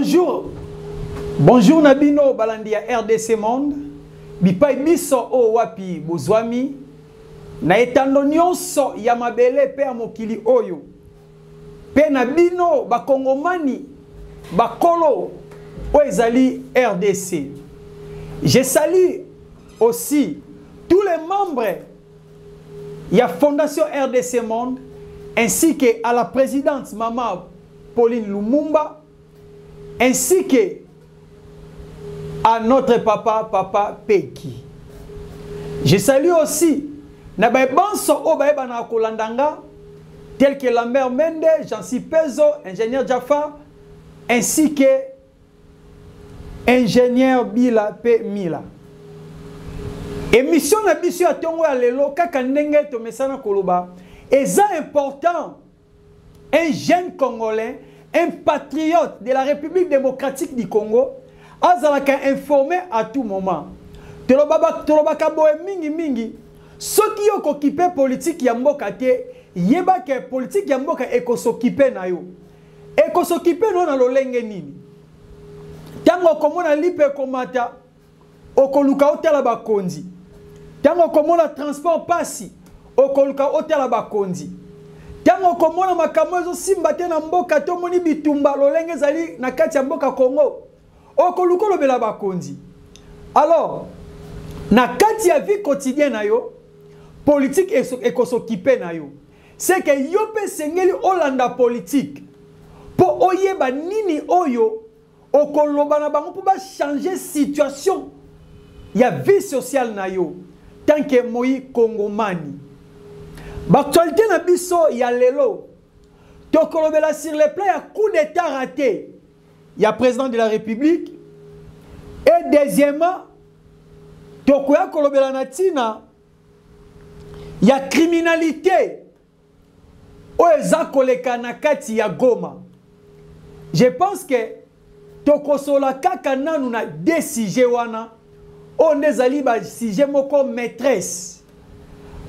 Bonjour. Bonjour Nabino Balandia RDC Monde. Bipai biso o wapi bozwami. Na etando nyonso ya mabele pe mokili oyo. Pe Nabino bakongomani bakolo o ezali RDC. Je salue aussi tous les membres de la Fondation RDC Monde ainsi que à la présidente Maman Pauline Lumumba ainsi que à notre papa Peki. Je salue aussi Nabaïbanso Obaïbana Kolandanga tel que Lambert Mende, Jansi Pezo, ingénieur Jaffa ainsi que ingénieur Bila P. Mila. Émission na biso ya tongo ya lelo kaka ndenge to mesana koloba eza important un jeune congolais un patriote de la République démocratique du Congo azalaka informé à tout moment toloba kaboe mingi soki yo kokipe politique ya mboka te yeba ke politique ya mboka ekosokipe na yo ekosokipe no na lolenge nini tango komona lipe komata okoluka otala bakonzi tango komona transport pasi okoluka otala bakonzi tango komona makambo ezo simba te na mboka to moni bitumba lolenge zali na kati ya mboka Congo okoluka lobela bakonzi. Alors na kati ya vie quotidienne na yo politique ekosokipe na yo c'est que yo pe sengeli olanda politique po oyeba nini oyo okoloba na bango pour changer situation ya vie sociale na yo tant que moi congomani. L'actualité na biso ya lelo tokolobela sur le plan ya coup d'état raté ya président de la République et deuxièmement tokoya kolobela na tina ya criminalité o eza koleka na kati ya Goma. Je pense que tokosola kaka nanu na desije wana on ezali ba sujet moko maîtresse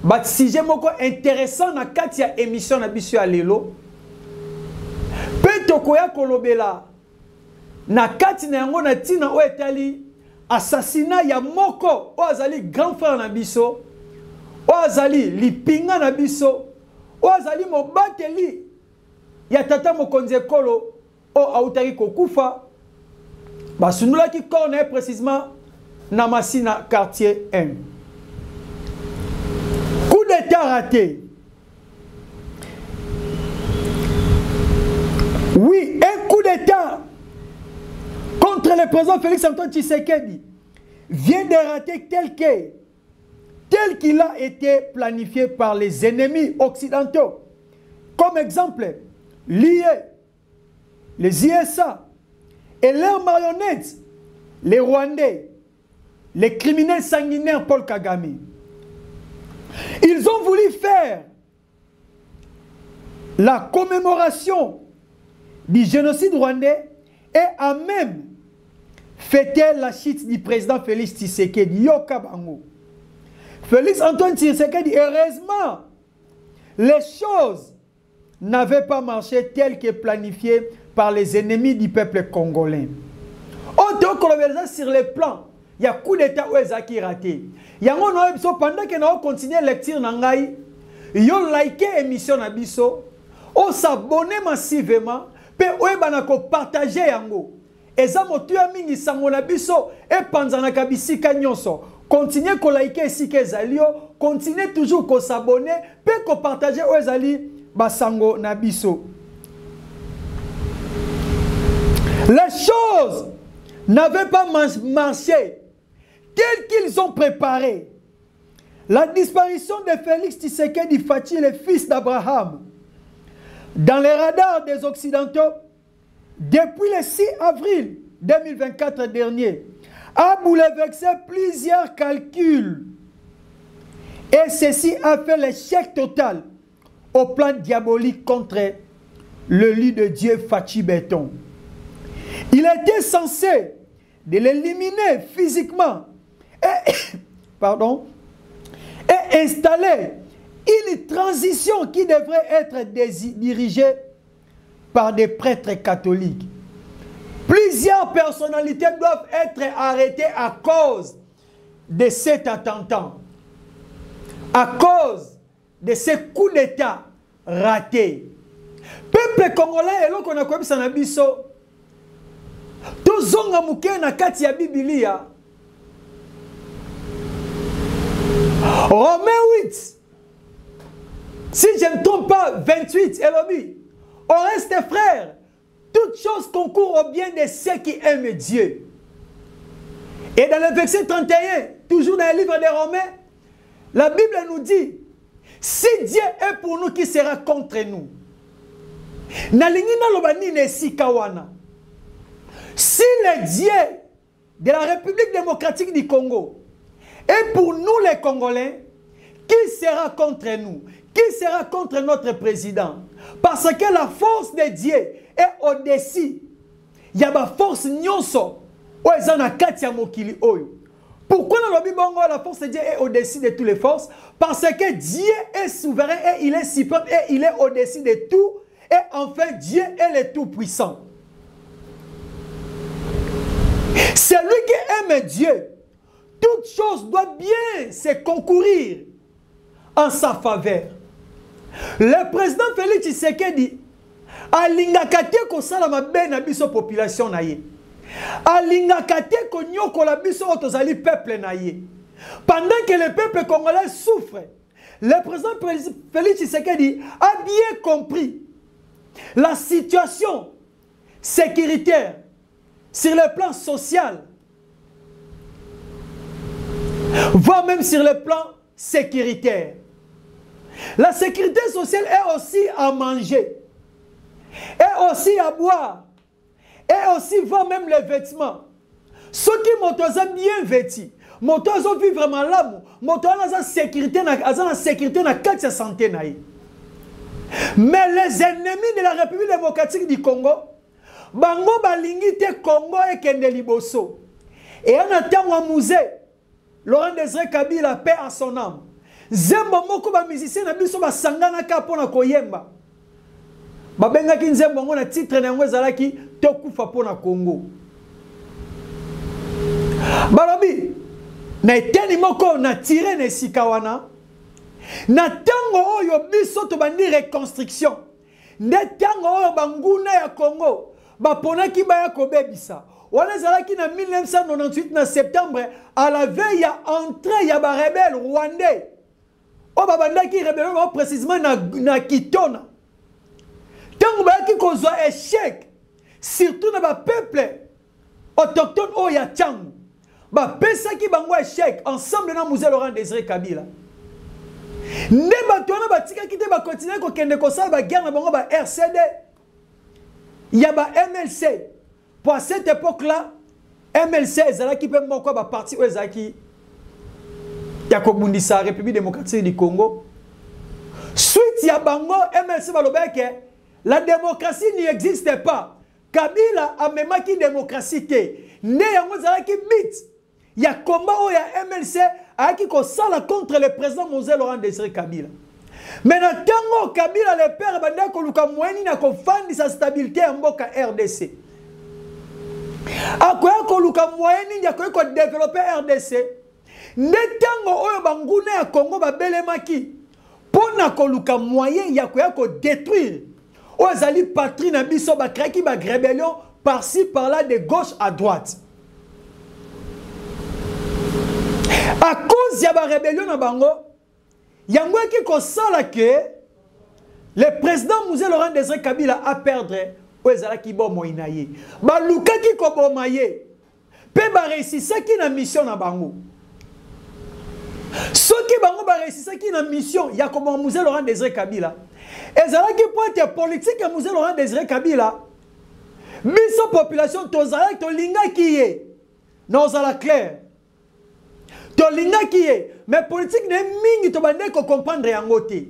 ba sujet moko intéressant na kati ya émission na biso ya lelo pe tokoya kolobela na kati na yango na tina o etali assassinat ya moko o azali grand frère na biso o azali lipinga na biso o azali mobateli ya tata mokonzi ekolo o autaki kokufa basunulaki corps na précisément na Masina quartier 1. Coup d'état raté. Oui, un coup d'état contre le président Félix Antoine Tshisekedi vient de rater tel qu'il a été planifié par les ennemis occidentaux. Comme exemple, l'IE, les ISA et leurs marionnettes, les Rwandais, les criminels sanguinaires Paul Kagame. Ils ont voulu faire la commémoration du génocide rwandais et a même fêté la chute du président Félix Tshisekedi. Yokabango. Félix Antoine Tshisekedi, heureusement, les choses n'avaient pas marché tel que planifié par les ennemis du peuple congolais. On doit sur les plans. Il y a coup d'état où ezaki raté. Il y a pendant que nous continuons à lecture nangai, yo like émission na biso, on s'abonne massivement, pe oebana ko partager yango. Eza motu ya mingi sango na biso e panzana kabisika nyonso. Continuez ko like ici que ezalio, continuez toujours ko s'abonner, pe ko partager o ezali basango na biso. Les choses n'avaient pas marché tels qu'ils ont préparé. La disparition de Félix Tshisekedi Fachi, le fils d'Abraham, dans les radars des Occidentaux, depuis le 6 avril 2024 dernier, a bouleversé plusieurs calculs. Et ceci a fait l'échec total au plan diabolique contre le lit de Dieu Fachi Béton. Il était censé de l'éliminer physiquement et installer une transition qui devrait être dirigée par des prêtres catholiques. Plusieurs personnalités doivent être arrêtées à cause de cet attentat, à cause de ce coup d'État raté. Peuple congolais, et qu'on a comme ça, tout zonga mouké na kati ya Biblia. Romains 8. Si je ne me trompe pas, 28, Elobi. On reste frères. Toutes choses concourent au bien de ceux qui aiment Dieu. Et dans le verset 31, toujours dans le livre des Romains, la Bible nous dit, si Dieu est pour nous, qui sera contre nous? Si le Dieu de la République démocratique du Congo est pour nous les Congolais, qui sera contre nous? Qui sera contre notre président? Parce que la force de Dieu est au-dessus. Il y a une force nyonso. Pourquoi dans le Bible, la force de Dieu est au-dessus de toutes les forces? Parce que Dieu est souverain et il est suprême et il est au-dessus de tout. Et enfin, Dieu est le tout-puissant. Celui qui aime Dieu, toute chose doit bien se concourir en sa faveur. Le président Félix Tshisekedi alingakate ko sala mabe na biso population na ye. Alingakate ko nyoko la biso otozali peuple na ye. Pendant que le peuple congolais souffre, le président Félix Tshisekedi a bien compris la situation sécuritaire sur le plan social, voire même sur le plan sécuritaire. La sécurité sociale est aussi à manger, est aussi à boire, et aussi voire même les vêtements. Ceux qui sont bien vêtus, ils vivent vraiment là, ils ont la sécurité dans la santé. Mais les ennemis de la République démocratique du Congo, bango balingi te Congo et kende liboso. Et en attendant un musée, Laurent Désiré Kabila, paix à son âme. Zembo moko ba musicien na biso ba sangana ka pona koyemba. Ba benga ki nzembo ngo na titre na ngo ezalaki tokufa pona Congo. Balobi na eteni moko na tiré na sikawana. Na tango oyo biso to bandi reconstruction. Nde tango oyo banguna ya Congo ba pona ki ba ya kobebisa. Wana ezalaki na 1998 na septembre à la veille ya entrée ya ba rebelle rwandais. O babanda ki rebelle précisément na Kitona. Tango ba ki kozwa échec surtout na ba peuple autochtone o ya Tchangu. Ba pesa ki bango échec ensemble na musée Laurent Désiré Kabila. Ne bato wana batika ki te ba continuer ko kende ko sala ba guerre na bango ba RCD. Il y a ba MLC. Pour cette époque-là, MLC ezalaki pe moko ba parti o ezaki ya kobundisa République démocratique du Congo. Suite ya bango MLC balobeke la démocratie n'existe pas. Kabila a memaki démocratie te. Ne yango ezalaki bit. Ya combat o ya MLC aki ko sala contre le président Mosé Laurent Désiré Kabila. Mais na tango Kabila le père banda ko luka moyeni na ko fandisa stabilité ya mboka RDC. Akoya ko luka moyeni ya ko développer RDC. Netango oyo banguna ya Congo babelemaki pona ko luka moyen ya koya ko détruire ozali patrie na biso ba kraki ba rébellion par-ci par-là de gauche à droite. À cause ya ba rébellion na bango yango ki ko sala que le président Mosé Laurent Désiré Kabila a perdre ozala ki bo moinaye ba luka ki ko bo maye pe ba réussir ki na mission na bango. Ceux qui bango ba réussir qui na mission ya comme Mosé Laurent Désiré Kabila ezalaki point politique ya Mosé Laurent Désiré Kabila biso population tozala to linga ki ye nozala clair to linga ki ye mais politique ne mingi to bande ko comprendre yango te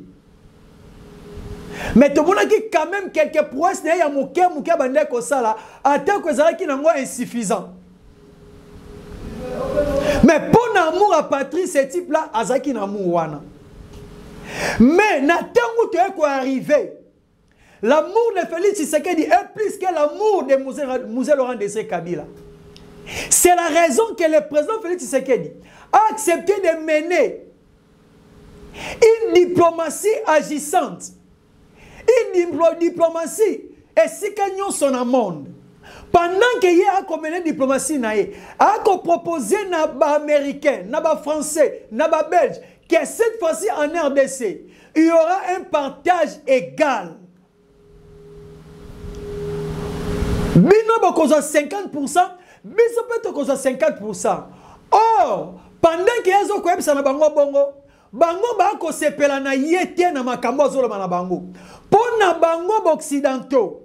mais to monaki quand même quelques prouesses ne ya moke bande ko sala ata ko ezalaki nango insuffisant. Mais pour l'amour à patrie, ce type-là, azaki na amour wana. Mais na tango to eko arrivé. l'amour de Félix Tshisekedi est plus que l'amour de Mouzé Laurent Désiré Kabila. C'est la raison que le président Félix Tshisekedi a accepté de mener une diplomatie agissante, une diplomatie et si qu'agnon son monde. Pendant qu'il y a mené une diplomatie, il a proposé aux Américains, aux Français, aux Belges, que cette fois-ci en RDC, il y aura un partage égal. Bino bokoza 50%, biso peut koza 50%. Or, pendant que yazo ko ebisa na bango bongo, bango ba ko sepela na yete na makambo zolo na bango. Pona bango occidentaux,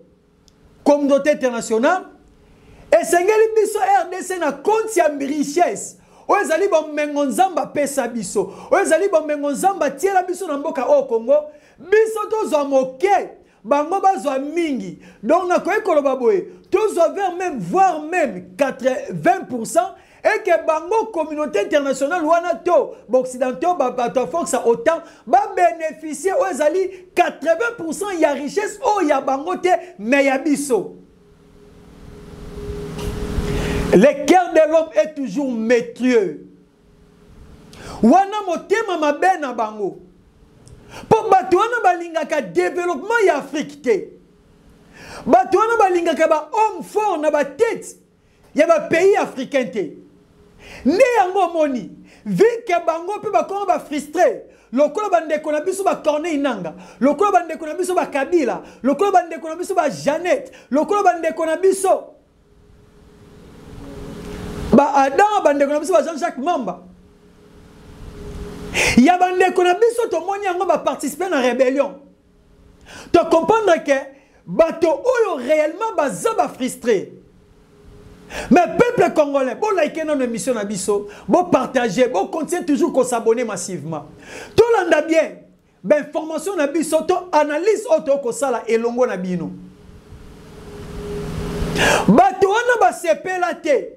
communauté internationale, et sengeli biso RDC na compte ya richesse. Oezali ba mengo nzamba pesa biso. Oezali ba mengo nzamba tiela biso na mboka o Congo, biso tozo moke. Bango bazwa mingi. Donc na koye koloba boye, tous vers même voire même 80% et que bango communauté internationale wana to occidentaux ba fox a autant ba bénéficier oezali 80% ya richesse o ya bango te mais ya biso. Le cœur de l'homme est toujours maîtrieux. Wana motema mabe na bango. Pour Batouana balingaka développement ya Afrique te. Batouana balingaka ba homme fort na ba tête ya ba pays africain te. Ne yango moni, vu que bango pe ba ko ba frustré. Lokola bandeko na biso ba Corneille Nangaa, lokola bandeko na biso ba Kabila, lokola bandeko na biso ba Jeannette, lokola bandeko na biso ba Adam, bandeko na biso ba Jean-Jacques Mamba. Il y a des gens qui ont participé à la rébellion. Tu comprends que bateau ont réellement frustré. Mais le peuple congolais, bon liker notre émission na biso, bon partager, bon continuer toujours qu'on s'abonne massivement. Tout le monde bien, ben information na biso, to analyse auto ko sala elongo na bino. Bateau on a sepé la tête.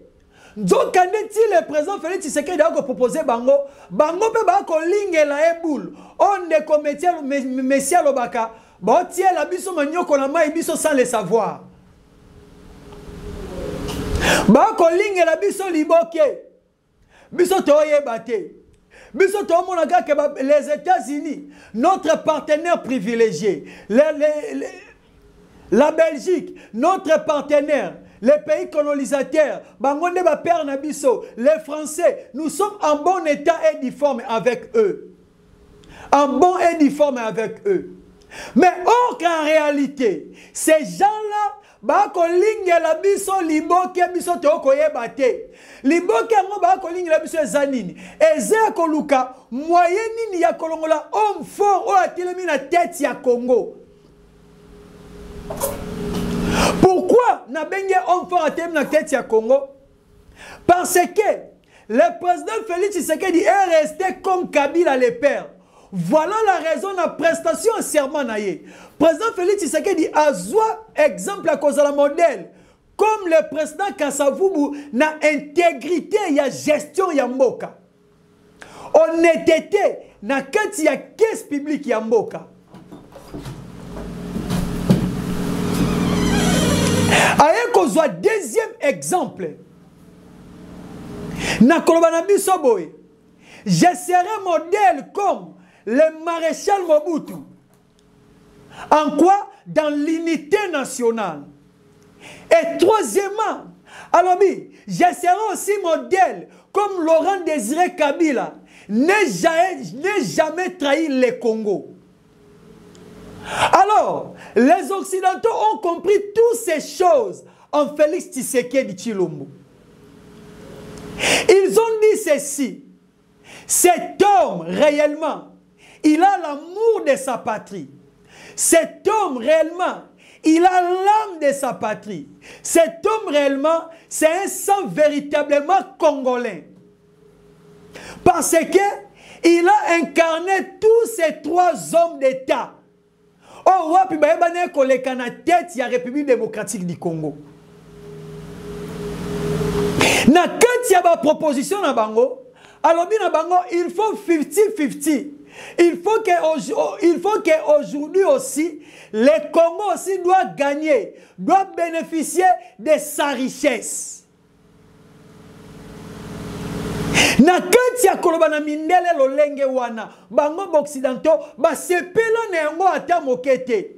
Donc, quand le président Félix Tshisekedi a proposé Bango, Bango peut pas linger la eboule. On est comme Messia Lobaka. Bon, tiens, la biso manio qu'on a maï biso sans le savoir. Bango linger la biso liboke. Biso toye bate. Biso to monaga que les États-Unis, notre partenaire privilégié, la Belgique, notre partenaire. Les pays colonisateurs, les Français, nous sommes en bon état et difforme avec eux. En bon et difforme avec eux. Mais or qu'en réalité, ces gens-là, bako linge la biso liboke biso tokoye bate. Liboke ngo bako linge la biso zanini. Eze koluka moyen nini ya kolongola homme fort o atilemi na tête ya Congo. Pourquoi n'a bengue homme fort à la tête ya Congo? Parce que le président Félix Tshisekedi est resté comme Kabila le père. Voilà la raison de la prestation en serment. Président Félix Tshisekedi a soit exemple à cause de la modèle. Comme le président Kassavubu n'a intégrité et gestion yamboka. Honnêteté na kati ya caisse publique yamboka. Aye kozwa deuxième exemple. Na kolobana biso boy. Je serai modèle comme le maréchal Mobutu. En quoi? Dans l'unité nationale. Et troisièmement, alors je serai aussi modèle comme Laurent Désiré Kabila. N'est jamais trahi le Congo. Alors, les Occidentaux ont compris toutes ces choses en Félix Tshisekedi Tshilombo. Ils ont dit ceci. Cet homme, réellement, il a l'amour de sa patrie. Cet homme, réellement, il a l'âme de sa patrie. Cet homme, réellement, c'est un sang véritablement congolais. Parce qu'il a incarné tous ces trois hommes d'État. Oh, wapi baebane koleka na tête ya République démocratique du Congo. Na kati ya ba proposition na bango, alors na bango il faut 50-50. il faut qu'aujourd'hui aussi, le Congo aussi doit gagner, doit bénéficier de sa richesse. Na kati ya koloba na mindele lolenge wana, bango occidentaux, ba sepela na yango ata mokete.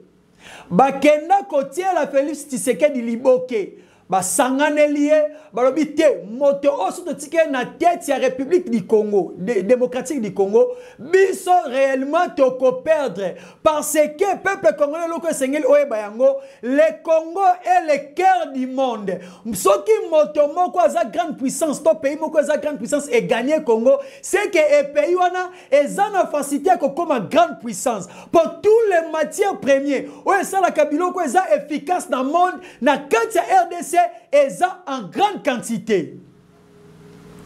Ba kenda kotie la Félix Tshisekedi liboke. Ba sangane lié, ba lobité, moto oso to tike na tête ya République du Congo, démocratique du Congo, biso réellement toko perdre. Parce que peuple congolais loko sengeli oye bayango, le Congo est le cœur du monde. Soki moto moko aza grande puissance, to pays moko aza grande puissance et gagner Congo, c'est que e pays wana ezana facilité ko comme grande puissance. Pour tous les matières premières, oye ça la kabilo ko eza efficace dans le monde, na kati ya RDC eza en grande quantité.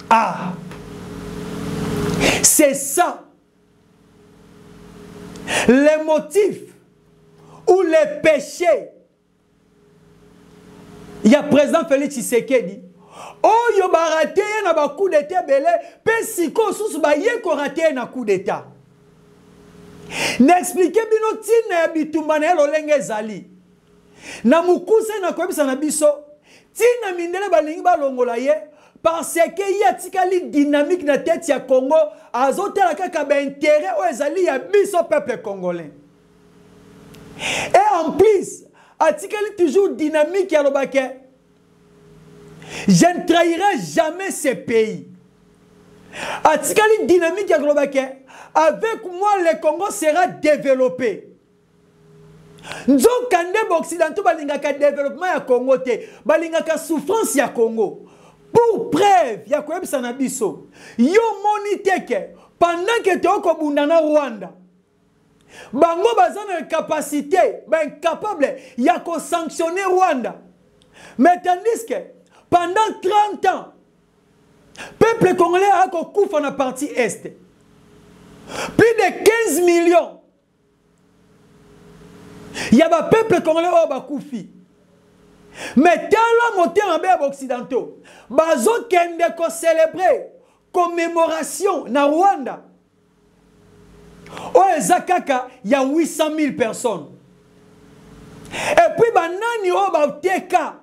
Ah, c'est ça les motifs ou les péchés. Il y a président Félix Tshisekedi. Oh, yo ba raté na ba coup d'état belé, pe siko sous ba ye ko raté na coup d'état. N'expliquez bino tina bitumana lolenge zali. Na mukuse na kwebisa na biso. Tina mindele balingi balongola ye parce que y a tikali dynamique na tête ya Congo azotela kaka ba intérêt o ezali ya biso peuple congolais. Et en plus, atikali toujours dynamique ya lobake. Je ne trahirai jamais ce pays. Atikali dynamique ya lobake. Avec moi le Congo sera développé. Nzokande occidentaux balingaka développement ya Congo te, balingaka souffrance ya Congo. Pour preuve, ya koyebisa na biso. Yo moni teke pendant que to ko bundana Rwanda. Bango bazana capacité, incapable ya ko sanctionner Rwanda. Mais tandis que pendant 30 ans, peuple congolais a ko kufa na partie est. Plus de 15 millions. Il y a un peuple congolais qui a koufi. Mais tellement monté en bas occidentaux, bazo kende ko célébrer commémoration na Rwanda. Oh ezakaka, il y a 800 000 personnes. Et puis banani o ba teka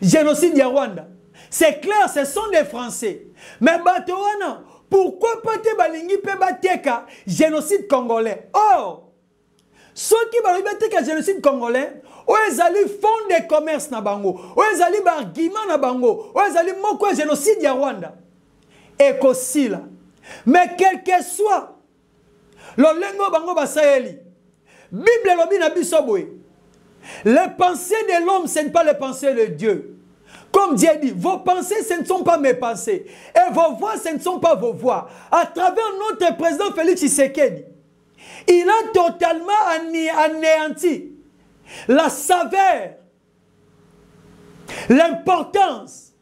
génocide de Rwanda. C'est clair, ce sont des Français. Mais batowana, pourquoi pas te balingi pe bateka génocide congolais? Or ceux qui ont génocide congolais, ils ont fond de commerce na bango, ils ont argument na bango, ils ont moko génocide ya Rwanda. Et aussi là. Mais quel que soit le lengo bango basayeli, Bible lobi na biso boy. Les pensées de l'homme, ce n'est pas les pensées de Dieu. Comme Dieu dit, vos pensées, ce ne sont pas mes pensées. Et vos voix, ce ne sont pas vos voix. À travers notre président Félix Tshisekedi, il a totalement anéanti la saveur, l'importance.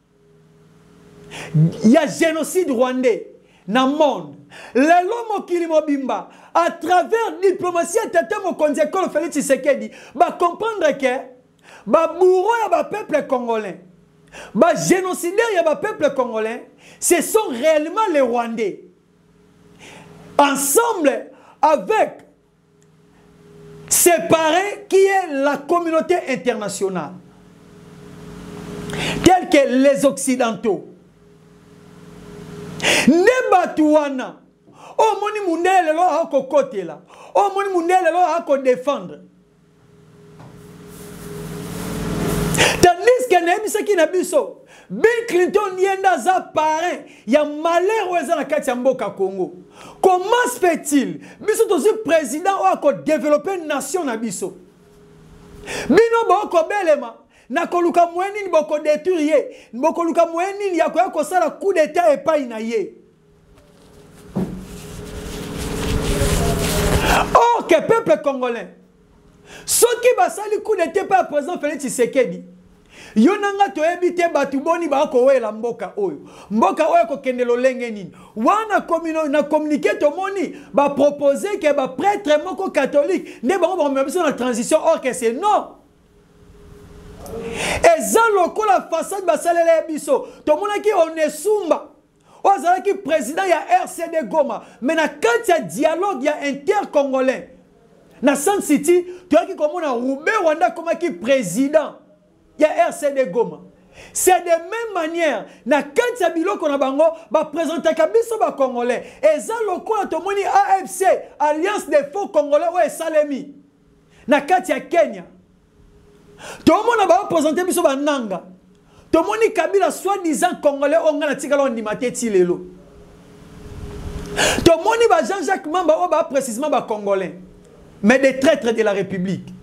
Il y a génocide rwandais dans le monde. L'homme qui bimba à travers la diplomatie, tata mokonzi école Félix Tshisekedi, va comprendre que ba bourreau ya ba peuple congolais, ba génocidaire ya ba peuple congolais, ce sont réellement les Rwandais. Ensemble avec séparé qui est la communauté internationale, tels que les Occidentaux. Ne batouana, oh moni mundele lo hako kote la, oh moni mundele lo hako défendre. Tandis que nebisa ki nabiso, Bill Clinton yenda za parrain, ya malheur weza na kati ya mboka Congo. Comment se fait-il? Biso tozi président ou ako développer une nation na biso. Bino boko belema, na koluka mweni ni boko détruire, boko luka mweni ni yako yako sala coup d'état et pas inaye. Or que peuple congolais, ceux qui basali coup d'état par président Félix Tshisekedi, yonanga to ebite batu boni ba ko wela mboka oyo ko kende lolenge nini wana na communiquer to moni ba proposer que ba prêtre moko catholique ne ba ba même la transition or que c'est non eza lokola façade ba salele biso to mona ki on esumba o azalaki président ya RCD Goma mais na kati ya dialogue ya intercongolais na Sun City toyaki komona Roubé Rwanda komaki président ya RCD Goma. C'est de même manière na kati ya biloko na bango ba présentaka biso ba congolais eza lokola tomoni AFC Alliance des Faux Congolais o esalemi na kati ya Kenya. Tomona ba présenter biso ba nanga. Tomoni Kabila soi-disant congolais onga na tikala ondimate ti lelo. Tomoni ba Jean-Jacques Mamba o ba précisément ba congolais mais des traîtres de la République.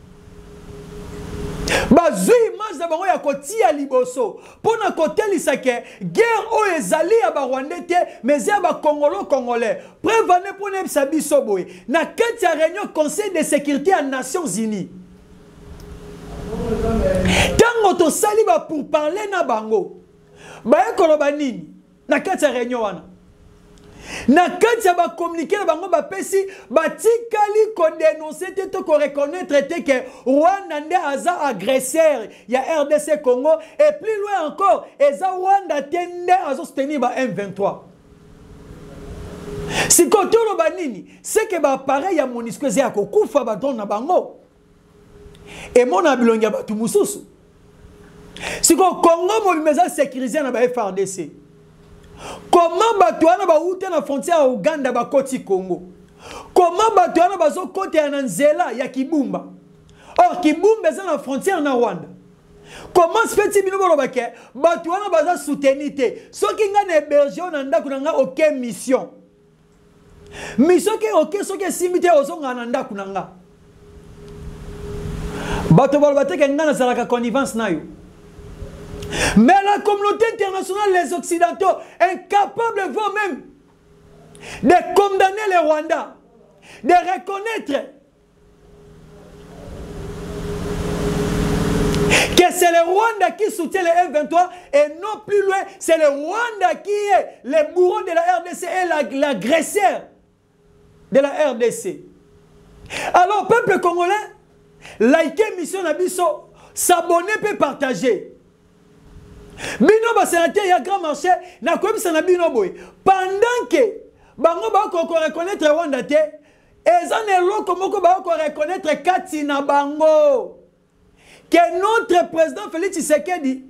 Bazui image de bango ya koti ya liboso pona kotelisa ke guerre o ezali ya ba Rwandais te mais ya ba Congolo congolais prévane pona ebisa biso boye na kati ya réunion Conseil de sécurité ya Nations Unies. Tango to sali ba pour parler na bango ba ekoloba nini na kati ya réunion wana na kati ya ba communiquer na bango ba pesi ba tikali ko dénoncer te to ko reconnaître te que Rwanda nde aza agresseur ya RDC Congo et plus loin encore eza Rwanda tende azo soutenir ba M23. Si kotolo ba nini c'est que ba pareil ya MONUSCO ya ko kufa ba don na bango et mon abilonga ba tu mususu. Si ko Congo mo bimeza sécuriser na ba FRDC. Comment Batouana ba oute na frontière à Ouganda ba koti Congo? Comment Batouana ba zo kote ya Nzela ya Kibumba? Or Kibumba est na frontière na Rwanda. Comment se fait-il bino bolo bake Batouana ba za soutenité? Soki nga na héberger na ndako na nga aucune mission. Mission ke OK soki simité ozonga na ndako na nga. Bato bolo bateke nga na salaka connivence na yo. Mais la communauté internationale, les Occidentaux, incapables vous-même de condamner les Rwandais, de reconnaître que c'est le Rwanda qui soutient les M23 et non plus loin, c'est le Rwanda qui est le bourreau de la RDC et l'agresseur de la RDC. Alors, peuple congolais, likez mission Nabiso, s'abonner peut partager. Bino ba sénateur ya grand marché na komisa na bino boy pendant que bango ba ko reconnaître Rwanda te ezan eloko moko ba ko reconnaître kati na bango que notre président Félix Tshisekedi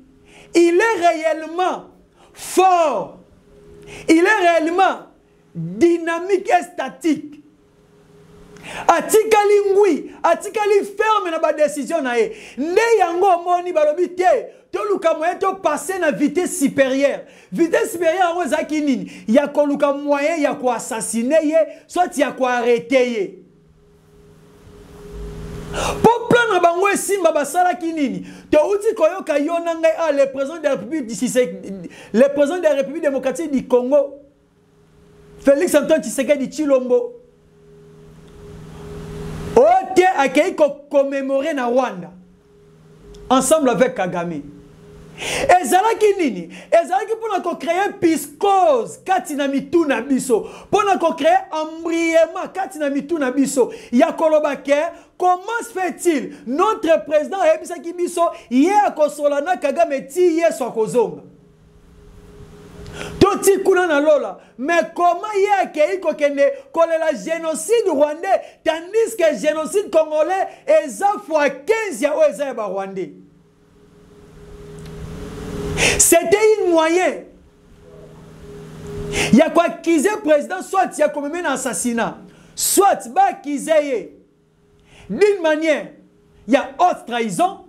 il est réellement fort, il est réellement dynamique et statique. Atikali ngui, atikali ferme na ba décision na e. Ne yango moni balobi te. Toluka moyen to passer na vitesse supérieure. Vitesse supérieure on zaki nini? Ya koluka moyen ya ko assassiner ye, soit ya ko arrêter ye. Pour plan na bango simba basala kinini. To uti koyoka yona ngai le président de la République le président de la République démocratique du Congo Félix Antoine Tshisekedi Tshilombo Ote akei ko commémorer na Rwanda ensemble avec Kagame. Ezalaki nini? Ezalaki pona ko créer piscose kati na mitu na biso. Pona ko créer embrièment kati na mitu na biso. Ya koloba ke comment se fait-il notre président ebisaki biso ye akosolana Kagame ti ye so kozonga. Toti kuna na lola, mais comment y a qu'il y la génocide rwandais tandis que le génocide congolais est à fois 15 ya rwandais. C'était un moyen. Il y a quoi accuser le président, soit il y a commis un assassinat, soit il y a accuser d'une manière, il y a haute trahison,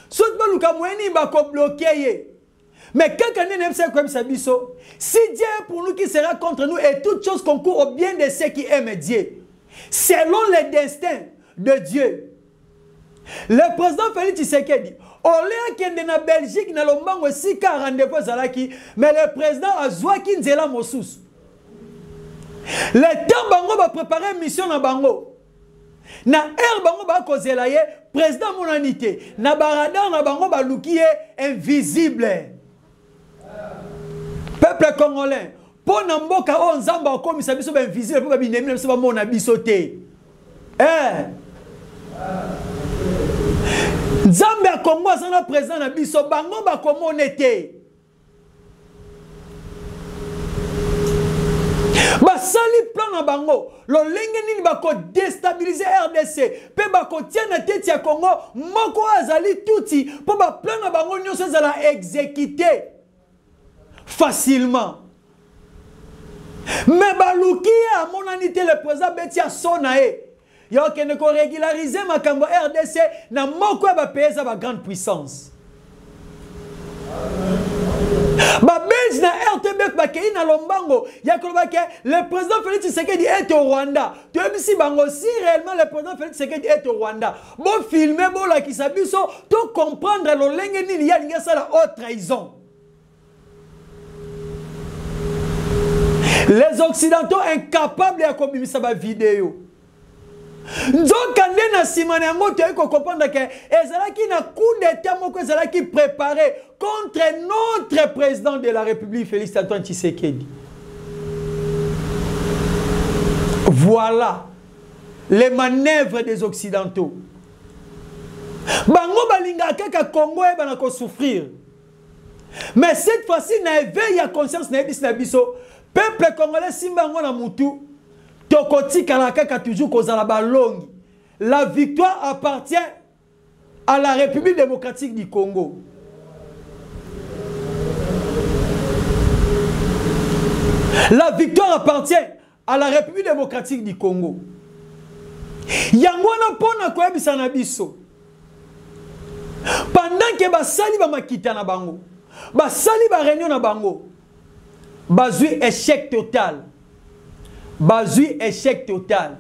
soit il y a moyen bloquer. Mais quand on est comme ça, si Dieu est pour nous qui sera contre nous et toute chose concourt au bien de ceux qui aiment Dieu, selon le destin de Dieu. Le président Félix Tshisekedi, au lieu qu'il y ait en Belgique, dans le monde aussi, car rendez-vous Zalaki, mais le président a Zouaki Nzela Mosous. Le temps Bango va préparer une mission dans Bango. Na air Bango va causer la président monanité. Na barada na Bango va loukier invisible. Peuple congolais, pour Namboka, on zamba comme ça, biso invisible, pour binemi, biso mon abisoté. Nzambe Congo, ça na président na biso, bango ba comme on était. na bango lo lenge nini bako déstabiliser RDC pe bako tia na tête ya Congo moko azali tuti po ba plan na bango nyonso ezala exécuter facilement. Mais baluki a monanité le président Betia Sonae yo kende ko régulariser makambo RDC na moko ba pays ba grande puissance. Ba Belge na RTB ba kei na lombango ya koloba ke le président Félix Tshisekedi est au Rwanda. Tu as si bango si réellement le président Félix Tshisekedi est au Rwanda. Bon filmer bon la kisa biso to comprendre lo lenge nini ya linga sala haute trahison. Les Occidentaux incapables de communiquer sa vidéo. Nzokande na simane yango to eko comprendre que ezalaki na coup d'état moko ezalaki préparé contre notre président de la République Félix Antoine Tshisekedi. Voilà les manœuvres des Occidentaux. Bango balinga kaka Congo e bana ko souffrir. Mais cette fois-ci na éveil à conscience na bis na biso peuple congolais simbango na mutu. Tokoti Kalakaka toujours kozala balongi. La victoire appartient à la République démocratique du Congo. La victoire appartient à la République démocratique du Congo. Yangwana pona koyebisa na biso. Pendant que basali ba makita na bango, basali ba réunion na bango, bazui échec total. Bazui échec total.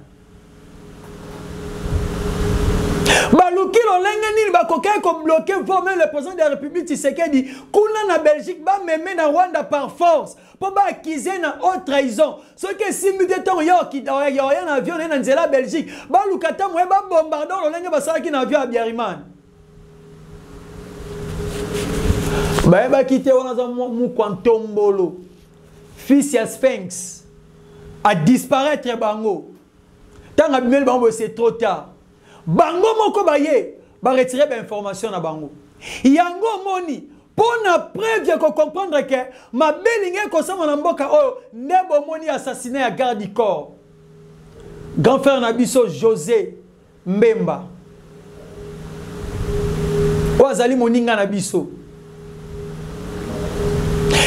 Baluki lo lenge nini bakoka ko bloquer vraiment le président de la République Tshisekedi kuna na Belgique ba meme na Rwanda par force pour ba accuser na haute trahison ce que simulé ton yo ki yo na avion na nzela Belgique ba lukata mo ba bombarder lo lenge basala ki na avion a Biariman ba kité wana za mu kwantombolo fils ya Sphinx à disparaître bango. Tant abimel bango c'est trop tard. Bango moko baye ba retirer ba information na bango. Yango moni pona preuve ko comprendre que ma belinge ko sama na mboka oyo ndebo moni assassiné à garde du corps. Grand frère na biso José Mbemba. Oazali moninga na biso.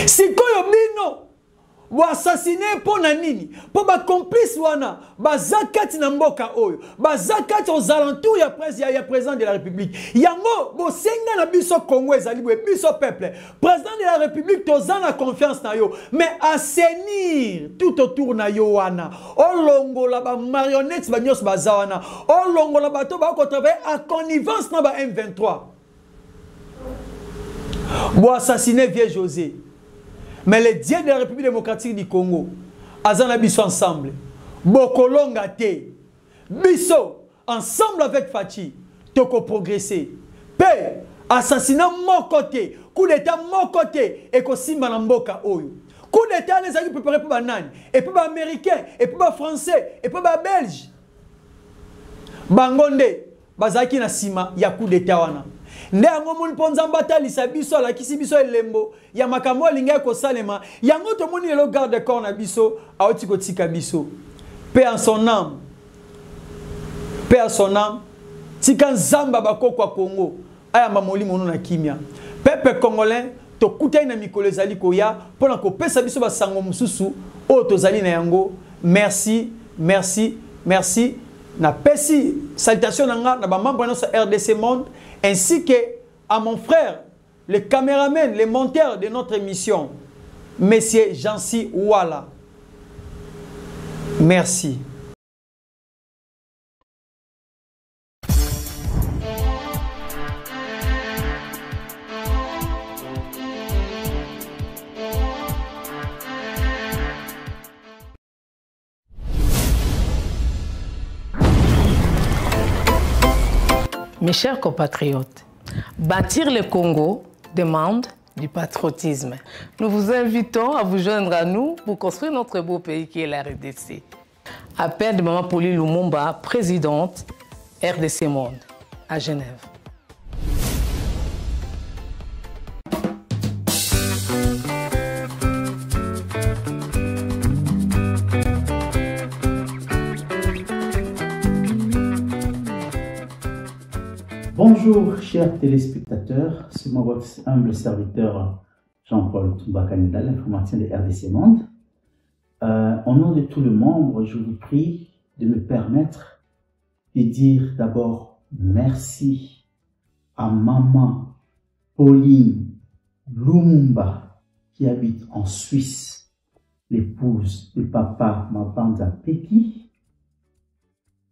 Sikoyo bino ou assassiné pour nini pour ba complice wana bazakati na mboka oyo bazakati aux alentours ya président de la République yango bo senga na biso Congo ezali biso peuple président de la République tozana confiance na yo mais assainir tout autour na yo wana olongola ba marionnettes ba nyos bazawana olongola bato ba ko travailler à connivence na ba M23 bo assassiner vieux José. Mais les dieux de la République démocratique du Congo, azana biso ensemble, bokolonga te, biso ensemble avec Fachi, toko progresser. Pe assassinat mon côté, coup d'état mon côté, et ko simba na mboka oyo. Coup d'état les a préparé pour banane, et pour américain, et pour français, et pour belge. Bangonde, bazaki na sima ya coup d'état wana. Nde yango moni ponza mbatalisa biso la kisi biso elembo ya makambo linga ko salema yango to moni le garde corps na biso aoti ko tika biso paix en son âme tika nzamba bakoko Congo aya mamoli mono na kimia peuple congolais to kutai na mikolo ezali ko ya pona ko pesa biso basango mususu o tozali na yango merci na pesi salutation na ba membre na RDC Monde ainsi que à mon frère, le caméraman, le monteur de notre émission, Monsieur Jancy Ouala. Merci. Mes chers compatriotes, bâtir le Congo demande du patriotisme. Nous vous invitons à vous joindre à nous pour construire notre beau pays qui est la RDC. Appel de Maman Pauline Lumumba, présidente RDC Monde, à Genève. Bonjour, chers téléspectateurs, c'est moi votre humble serviteur Jean-Paul Toumba-Kanida, l'informaticien de RDC Monde. Au nom de tous les membres, je vous prie de me permettre de dire d'abord merci à maman Pauline Lumumba qui habite en Suisse, l'épouse de papa Mabanda Peki,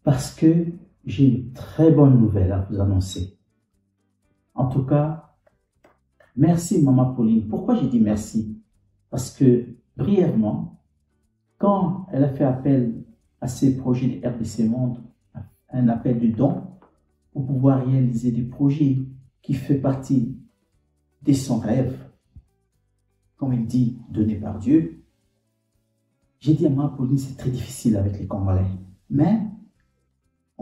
parce que j'ai une très bonne nouvelle à vous annoncer. En tout cas, merci maman Pauline. Pourquoi j'ai dit merci? Parce que brièvement, quand elle a fait appel à ces projets de RDC Monde, un appel de dons pour pouvoir réaliser des projets qui font partie de son rêve, comme il dit, donné par Dieu, j'ai dit à maman Pauline, c'est très difficile avec les Congolais, mais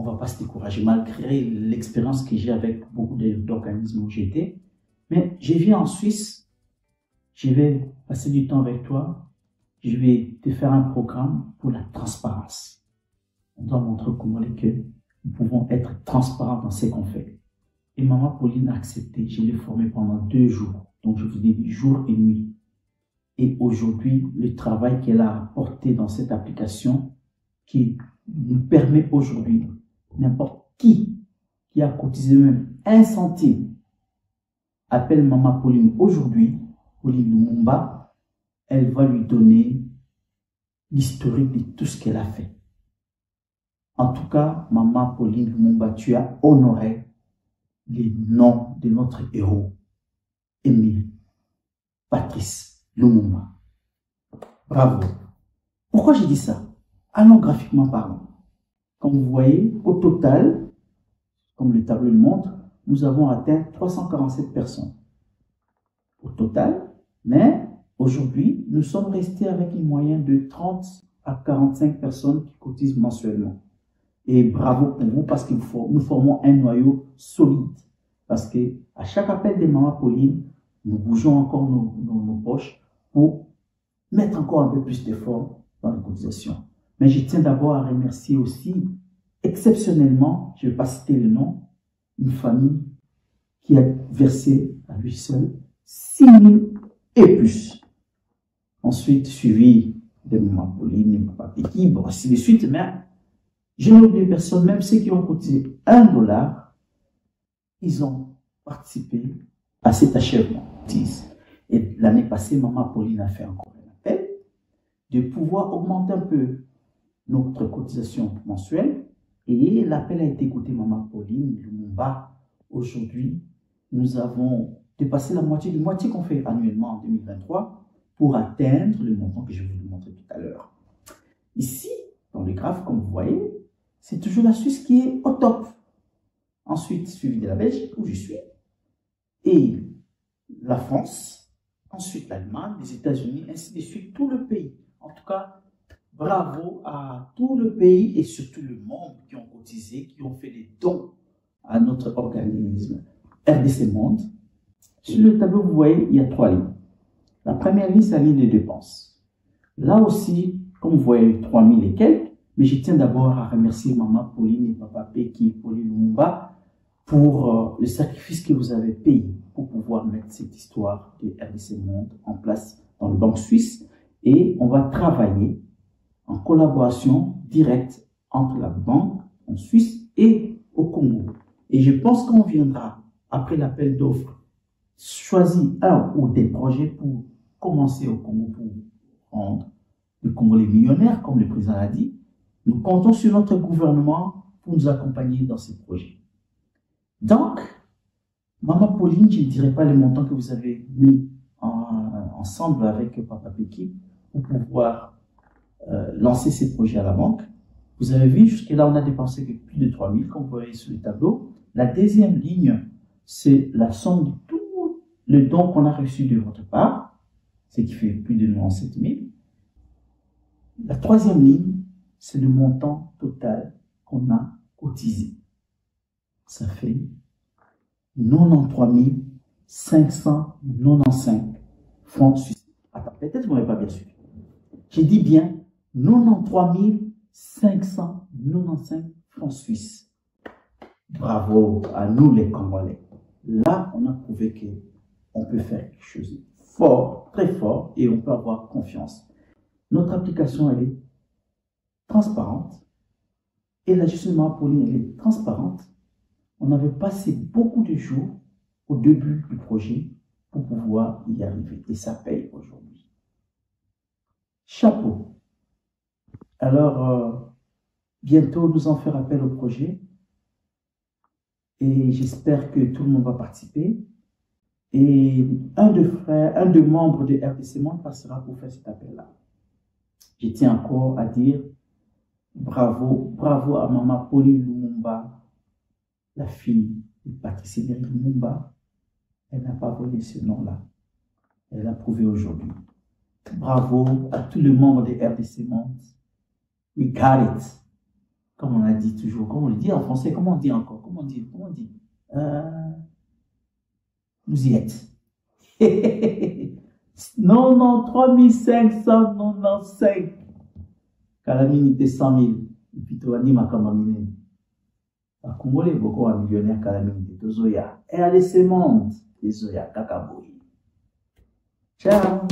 on ne va pas se décourager, malgré l'expérience que j'ai avec beaucoup d'organismes où j'étais. Mais je viens en Suisse, je vais passer du temps avec toi, je vais te faire un programme pour la transparence. On doit montrer aux Congolais que nous pouvons être transparents dans ce qu'on fait. Et maman Pauline a accepté, je l'ai formée pendant 2 jours, donc je vous dis jour et nuit. Et aujourd'hui, le travail qu'elle a apporté dans cette application, qui nous permet aujourd'hui, n'importe qui a cotisé même 1 centime, appelle maman Pauline aujourd'hui, Pauline Lumumba, elle va lui donner l'historique de tout ce qu'elle a fait. En tout cas, maman Pauline Lumumba, tu as honoré les noms de notre héros, Émile Patrice Lumumba. Bravo. Pourquoi j'ai dit ça? Allons graphiquement parlant. Comme vous voyez, au total, comme le tableau le montre, nous avons atteint 347 personnes. Au total, mais aujourd'hui, nous sommes restés avec une moyenne de 30 à 45 personnes qui cotisent mensuellement. Et bravo pour vous parce que nous formons un noyau solide. Parce que à chaque appel de maman Pauline, nous bougeons encore nos poches pour mettre encore un peu plus d'efforts dans les cotisations. Mais je tiens d'abord à remercier aussi, exceptionnellement, je ne vais pas citer le nom, une famille qui a versé à lui seul 6 000 et plus. Ensuite, suivi de maman Pauline et papa Peki, bon, ainsi de suite, mais je n'ai oublié personne, même ceux qui ont cotisé $1, ils ont participé à cet achèvement. Et l'année passée, maman Pauline a fait encore un appel de pouvoir augmenter un peu notre cotisation mensuelle. Et l'appel a été écouté, maman Pauline Lumumba. Aujourd'hui, nous avons dépassé la moitié du moitié qu'on fait annuellement en 2023 pour atteindre le montant que je vais vous montrer tout à l'heure. Ici, dans le graphe, comme vous voyez, c'est toujours la Suisse qui est au top. Ensuite, suivi de la Belgique, où je suis, et la France, ensuite l'Allemagne, les États-Unis, ainsi de suite, tout le pays. En tout cas, bravo à tout le pays et surtout le monde qui ont cotisé, qui ont fait des dons à notre organisme RDC Monde. Sur le tableau, vous voyez, il y a 3 lignes. La première ligne, c'est la ligne de dépenses. Là aussi, comme vous voyez, 3000 et quelques, mais je tiens d'abord à remercier maman Pauline et papa Peki, Pauline Lumumba, pour le sacrifice que vous avez payé pour pouvoir mettre cette histoire de RDC Monde en place dans le banque suisse. Et on va travailler en collaboration directe entre la banque en Suisse et au Congo. Et je pense qu'on viendra, après l'appel d'offres, choisir un ou des projets pour commencer au Congo pour rendre le Congolais millionnaire, comme le président l'a dit. Nous comptons sur notre gouvernement pour nous accompagner dans ces projets. Donc, maman Pauline, je ne dirai pas les montants que vous avez mis ensemble avec papa Peki pour pouvoir lancer ces projets à la banque. Vous avez vu, jusque-là, on a dépensé plus de 3000, comme vous voyez sur le tableau. La deuxième ligne, c'est la somme de tout le don qu'on a reçu de votre part, ce qui fait plus de 97 000. La troisième ligne, c'est le montant total qu'on a cotisé. Ça fait 93 595 francs suisses. Attends, peut-être que vous n'avez pas bien suivi. J'ai dit bien 93 595 francs suisses. Bravo à nous les Congolais. Là, on a prouvé qu'on peut faire quelque chose de fort, très fort, et on peut avoir confiance. Notre application, elle est transparente. Et la gestion de Marapoline, elle est transparente. On avait passé beaucoup de jours au début du projet pour pouvoir y arriver. Et ça paye aujourd'hui. Chapeau. Alors, bientôt, nous allons faire appel au projet. Et j'espère que tout le monde va participer. Et un des membres de RDC Monde passera pour faire cet appel-là. Je tiens encore à dire bravo, bravo à Maman Pauline Lumumba, la fille de Patrice Emery Lumumba. Elle n'a pas volé ce nom-là. Elle l'a prouvé aujourd'hui. Bravo à tous les membres de RDC Monde. We got it. Comme on a dit toujours, comme on le dit en français, comment on dit encore? Comment on dit? Vous y êtes. Non, 3595. Calamité 100 000. Et puis tu as dit ma camarade. Les Congolais, beaucoup de millionnaires calamité. Tozoya. RDC Monde. Tozoya, Kakaboui. Ciao.